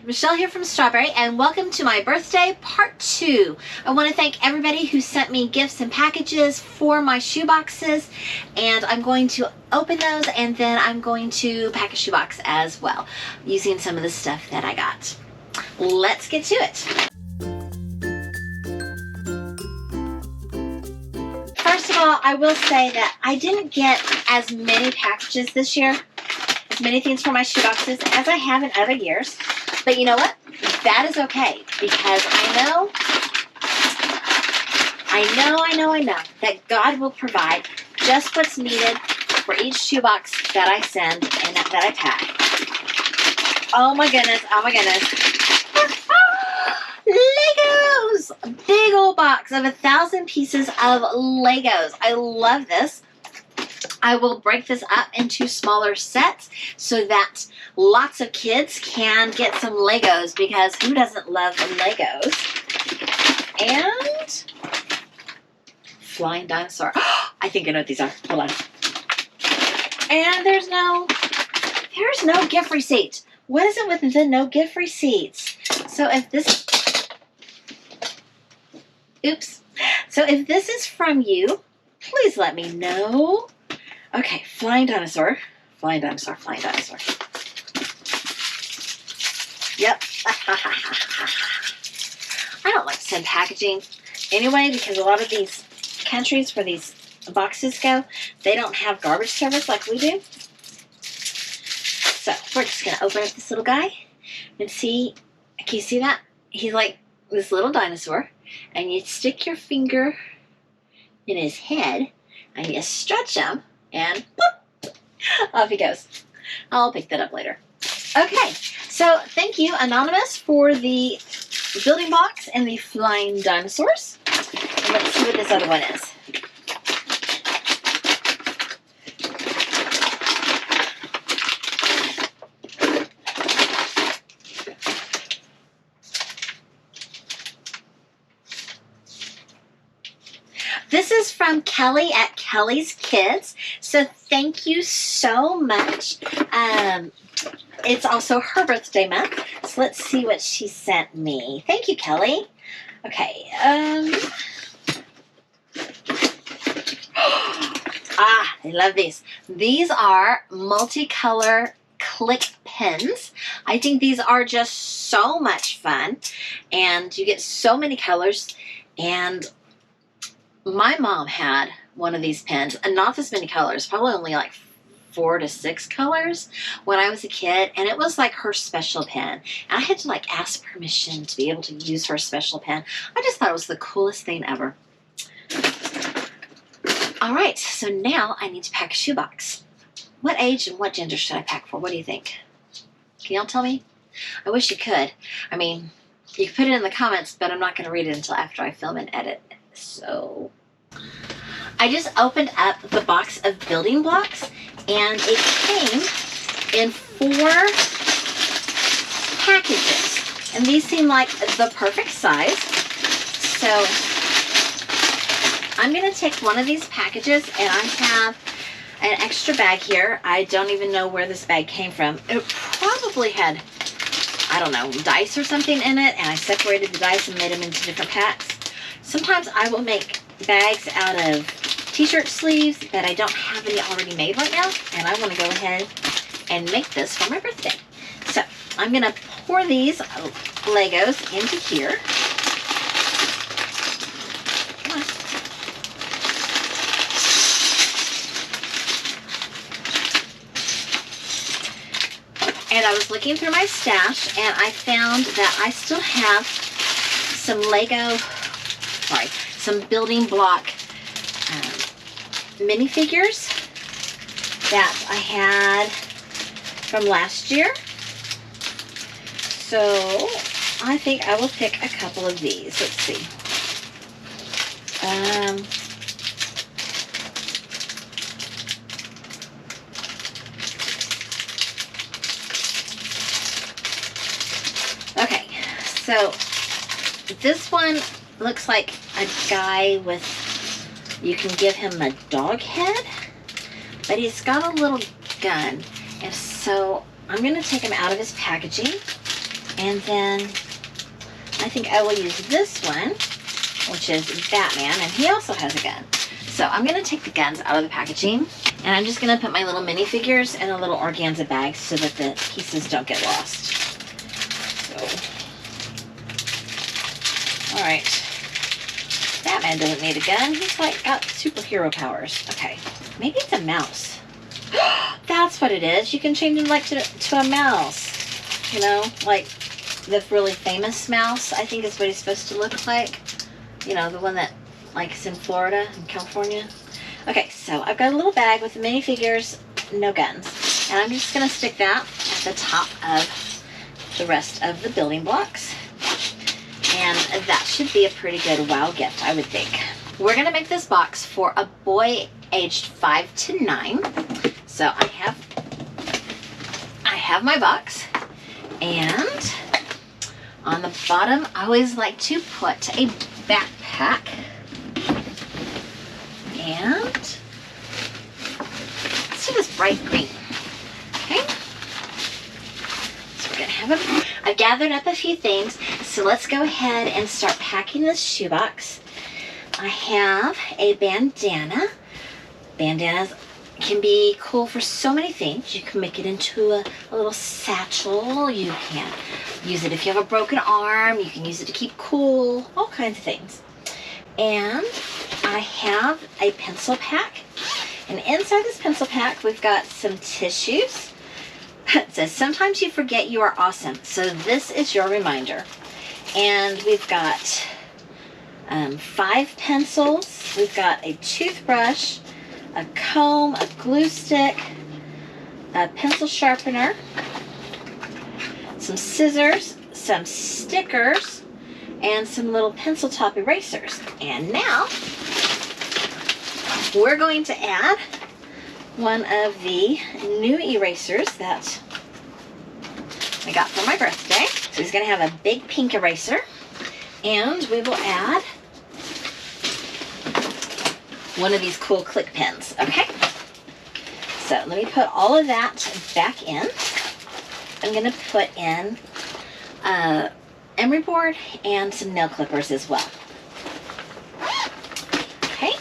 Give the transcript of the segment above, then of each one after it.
Michelle here from StrawBearie, and welcome to my birthday part 2. I want to thank everybody who sent me gifts and packages for my shoeboxes, and I'm going to open those and then I'm going to pack a shoebox as well using some of the stuff that I got. Let's get to it. First of all, I will say that I didn't get as many packages this year, as many things for my shoeboxes as I have in other years. But you know what? That is okay, because I know that God will provide just what's needed for each shoebox that I send and that I pack. Oh my goodness, oh my goodness. Legos! Big old box of 1,000 pieces of Legos. I love this. I will break this up into smaller sets so that lots of kids can get some Legos, because who doesn't love Legos? And flying dinosaur. I think I know what these are. Hold on. And there's no gift receipt. What is it with the no gift receipts? So if this, oops. So if this is from you, please let me know. Okay, flying dinosaur. Flying dinosaur, flying dinosaur. Yep. I don't like to send packaging anyway, because a lot of these countries where these boxes go, they don't have garbage service like we do. So we're just going to open up this little guy and see. Can you see that? He's like this little dinosaur, and you stick your finger in his head and you stretch him, and boop, off he goes. I'll pick that up later. Okay, so thank you, Anonymous, for the building blocks and the flying dinosaurs. And let's see what this other one is. This is from Kelly at Kelly's Kids. So thank you so much. It's also her birthday month. So let's see what she sent me. Thank you, Kelly. Okay. I love these. These are multicolor click pens. I think these are just so much fun. And you get so many colors. And my mom had one of these pens, and not this many colors, probably only like 4 to 6 colors when I was a kid, and it was like her special pen. And I had to like ask permission to be able to use her special pen. I just thought it was the coolest thing ever. All right, so now I need to pack a shoebox. What age and what gender should I pack for? What do you think? Can y'all tell me? I wish you could. I mean, you can put it in the comments, but I'm not going to read it until after I film and edit. So I just opened up the box of building blocks, and it came in 4 packages, and these seem like the perfect size. So I'm going to take one of these packages, and I have an extra bag here. I don't even know where this bag came from. It probably had, I don't know, dice or something in it, and I separated the dice and made them into different packs. Sometimes I will make bags out of t-shirt sleeves, but I don't have any already made right now, and I want to go ahead and make this for my birthday. So I'm going to pour these Legos into here. Come on. And I was looking through my stash, and I found that I still have some building block minifigures that I had from last year. So I think I will pick a couple of these. Let's see. Okay, so this one looks like a guy with, you can give him a dog head, but he's got a little gun. And so I'm going to take him out of his packaging And then I think I will use this one, which is Batman, and he also has a gun. So I'm going to take the guns out of the packaging, and I'm just going to put my little minifigures in a little organza bag so that the pieces don't get lost. So, alright. Batman doesn't need a gun. He's like got superhero powers. Okay, maybe it's a mouse. That's what it is. You can change him like to a mouse. You know, like the really famous mouse, I think is what he's supposed to look like. You know, the one that like is in Florida and California. Okay, so I've got a little bag with the minifigures, no guns. And I'm just going to stick that at the top of the rest of the building blocks. And that should be a pretty good wow gift, I would think. We're going to make this box for a boy aged 5 to 9. So I have my box. And on the bottom, I always like to put a backpack. And let's do this bright green. Okay. So we're going to have a... I've gathered up a few things, so let's go ahead and start packing this shoebox. I have a bandana. Bandanas can be cool for so many things. You can make it into a little satchel. You can use it if you have a broken arm. You can use it to keep cool. All kinds of things. And I have a pencil pack. And inside this pencil pack, we've got some tissues. It says, sometimes you forget you are awesome. So this is your reminder. And we've got 5 pencils. We've got a toothbrush, a comb, a glue stick, a pencil sharpener, some scissors, some stickers, and some little pencil top erasers. And now we're going to add one of the new erasers that I got for my birthday. So he's going to have a big pink eraser, and we will add one of these cool click pens. Okay, so let me put all of that back in. I'm going to put in emery board and some nail clippers as well. Okay,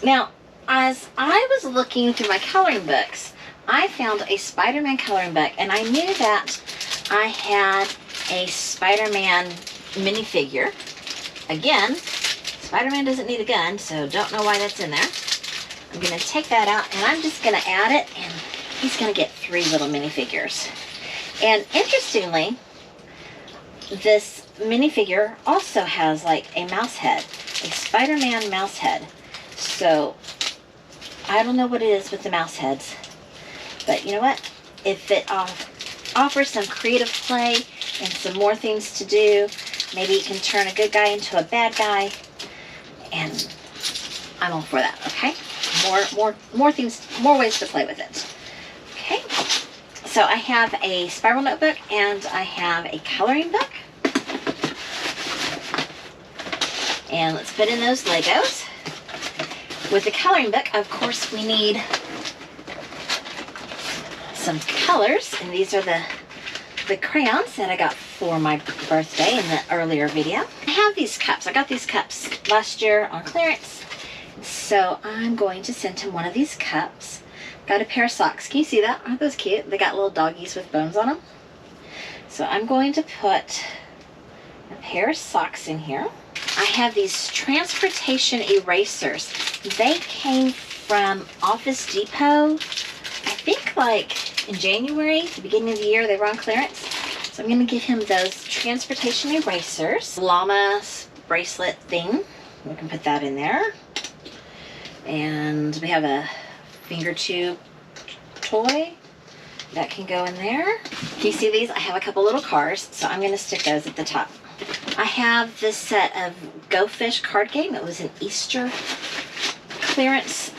now as I was looking through my coloring books, I found a Spider-Man coloring book, and I knew that I had a Spider-Man minifigure. Again, Spider-Man doesn't need a gun, so don't know why that's in there. I'm going to take that out, and I'm just going to add it, and he's going to get 3 little minifigures. And interestingly, this minifigure also has like a mouse head, a Spider-Man mouse head. So I don't know what it is with the mouse heads, but you know what? If it offers some creative play and some more things to do, maybe you can turn a good guy into a bad guy, and I'm all for that. Okay, more things, more ways to play with it. Okay, so I have a spiral notebook and I have a coloring book, and let's put in those Legos. With the coloring book, of course, we need some colors, and these are the crayons that I got for my birthday in the earlier video. I have these cups. I got these cups last year on clearance, so I'm going to send him one of these cups. Got a pair of socks. Can you see that? Aren't those cute? They got little doggies with bones on them. So I'm going to put a pair of socks in here. I have these transportation erasers. They came from Office Depot, I think like in January, the beginning of the year, they were on clearance. So I'm going to give him those transportation erasers. Llama bracelet thing. We can put that in there. And we have a finger tube toy that can go in there. Can you see these? I have a couple little cars, so I'm going to stick those at the top. I have this set of Go Fish card game. It was an Easter clearance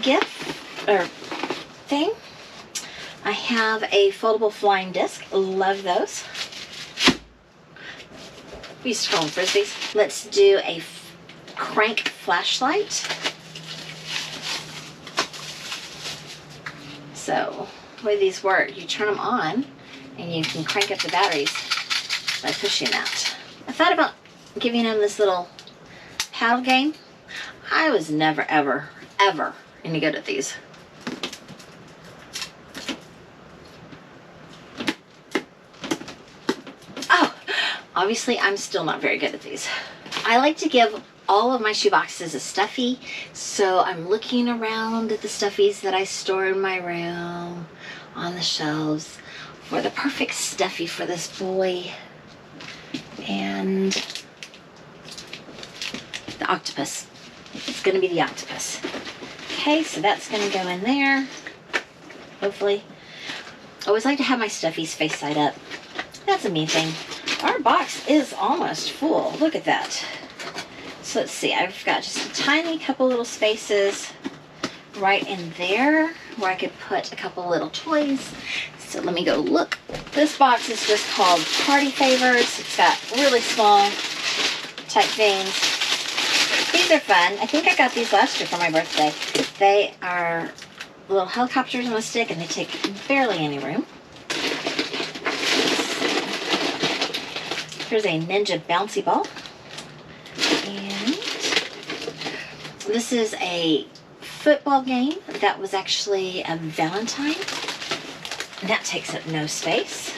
gift or thing. I have a foldable flying disc. Love those. We used to call them frisbees. Let's do a crank flashlight. So the way these work, you turn them on and you can crank up the batteries by pushing that. I thought about giving him this little paddle game. I was never, ever, ever any good at these. Oh, obviously I'm still not very good at these. I like to give all of my shoeboxes a stuffy, so I'm looking around at the stuffies that I store in my room on the shelves for the perfect stuffy for this boy. And the octopus. It's going to be the octopus. Okay, so that's going to go in there, hopefully. I always like to have my stuffies face side up. That's a me thing. Our box is almost full. Look at that. So let's see, I've got just a tiny couple little spaces right in there where I could put a couple little toys. So let me go look. This box is just called Party Favors. It's got really small type things. These are fun. I think I got these last year for my birthday. They are little helicopters on a stick and they take barely any room. Here's a ninja bouncy ball. And this is a football game that was actually a Valentine. And that takes up no space.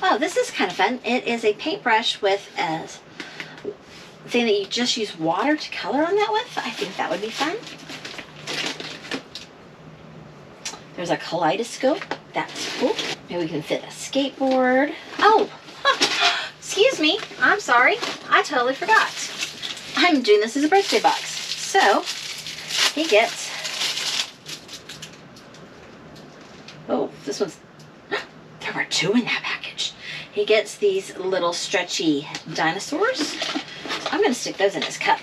Oh, this is kind of fun. It is a paintbrush with a thing that you just use water to color on that with. I think that would be fun. There's a kaleidoscope. That's cool. Maybe we can fit a skateboard. Oh, excuse me. I'm sorry. I totally forgot. I'm doing this as a birthday box. So, he gets... Oh, this one's... There were two in that package. He gets these little stretchy dinosaurs. I'm going to stick those in his cup.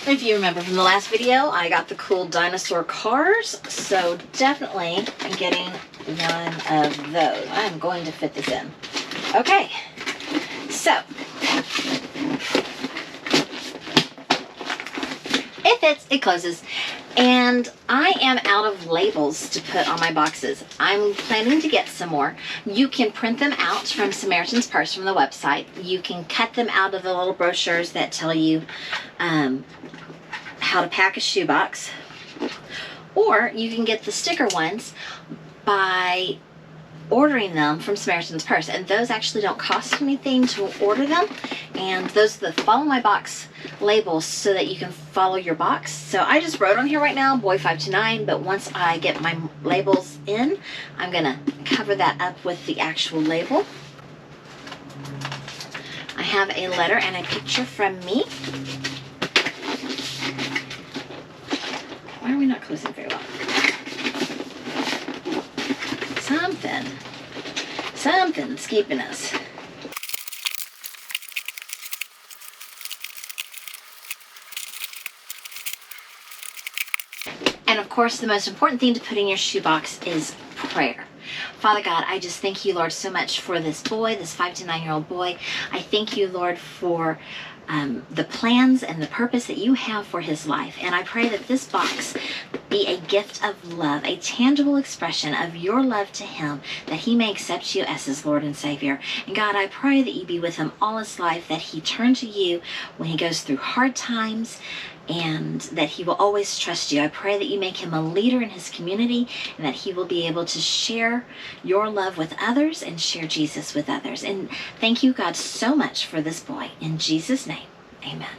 If you remember from the last video, I got the cool dinosaur cars. So definitely getting one of those. I'm going to fit this in. Okay. So. It fits. It closes. And I am out of labels to put on my boxes. I'm planning to get some more. You can print them out from Samaritan's Purse from the website. You can cut them out of the little brochures that tell you how to pack a shoebox. Or you can get the sticker ones by ordering them from Samaritan's Purse, and those actually don't cost anything to order them, and those are the follow my box labels so that you can follow your box. So I just wrote on here right now boy 5 to 9, but once I get my labels in, I'm gonna cover that up with the actual label. I have a letter and a picture from me. Why are we not closing very well? Something's keeping us. And of course, the most important thing to put in your shoebox is prayer. Father God, I just thank you, Lord, so much for this boy, this 5 to 9-year-old boy. I thank you, Lord, for the plans and the purpose that you have for his life. And I pray that this box be a gift of love, a tangible expression of your love to him, that he may accept you as his Lord and Savior. And God, I pray that you be with him all his life, that he turn to you when he goes through hard times, and that he will always trust you. I pray that you make him a leader in his community, and that he will be able to share your love with others and share Jesus with others. And thank you, God, so much for this boy. In Jesus' name, amen.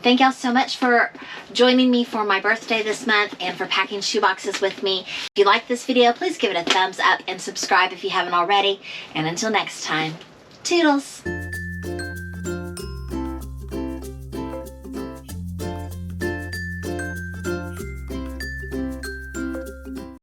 Thank y'all so much for joining me for my birthday this month and for packing shoeboxes with me. If you like this video, please give it a thumbs up and subscribe if you haven't already. And until next time, toodles.